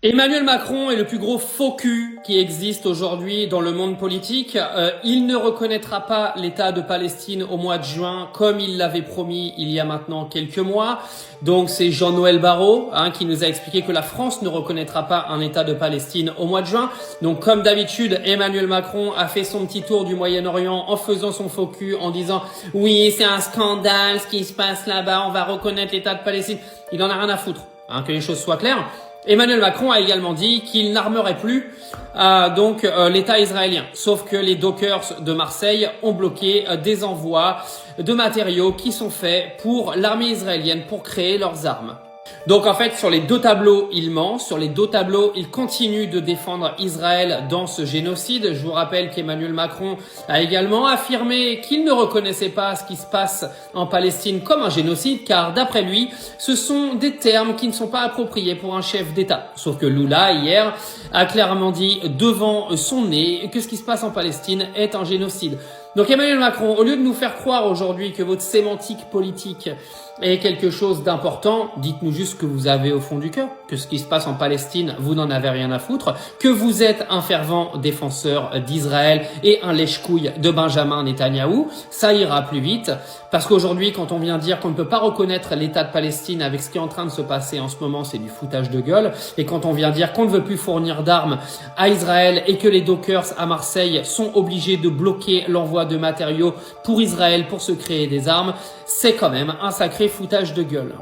Emmanuel Macron est le plus gros faux cul qui existe aujourd'hui dans le monde politique. Il ne reconnaîtra pas l'État de Palestine au mois de juin comme il l'avait promis il y a maintenant quelques mois. Donc c'est Jean-Noël Barrot qui nous a expliqué que la France ne reconnaîtra pas un État de Palestine au mois de juin. Donc comme d'habitude, Emmanuel Macron a fait son petit tour du Moyen-Orient en faisant son faux cul, en disant « Oui, c'est un scandale ce qui se passe là-bas, on va reconnaître l'État de Palestine ». Il en a rien à foutre, que les choses soient claires. Emmanuel Macron a également dit qu'il n'armerait plus l'État israélien. Sauf que les Dockers de Marseille ont bloqué des envois de matériaux qui sont faits pour l'armée israélienne pour créer leurs armes. Donc en fait, sur les deux tableaux, il ment. Sur les deux tableaux, il continue de défendre Israël dans ce génocide. Je vous rappelle qu'Emmanuel Macron a également affirmé qu'il ne reconnaissait pas ce qui se passe en Palestine comme un génocide, car d'après lui, ce sont des termes qui ne sont pas appropriés pour un chef d'État. Sauf que Lula, hier, a clairement dit devant son nez que ce qui se passe en Palestine est un génocide. Donc Emmanuel Macron, au lieu de nous faire croire aujourd'hui que votre sémantique politique est quelque chose d'important, dites-nous juste que vous avez au fond du cœur, que ce qui se passe en Palestine, vous n'en avez rien à foutre, que vous êtes un fervent défenseur d'Israël et un lèche-couille de Benjamin Netanyahou. Ça ira plus vite, parce qu'aujourd'hui, quand on vient dire qu'on ne peut pas reconnaître l'État de Palestine avec ce qui est en train de se passer en ce moment, c'est du foutage de gueule. Et quand on vient dire qu'on ne veut plus fournir d'armes à Israël et que les Dockers à Marseille sont obligés de bloquer l'envoi de matériaux pour Israël pour se créer des armes, c'est quand même un sacré foutage de gueule.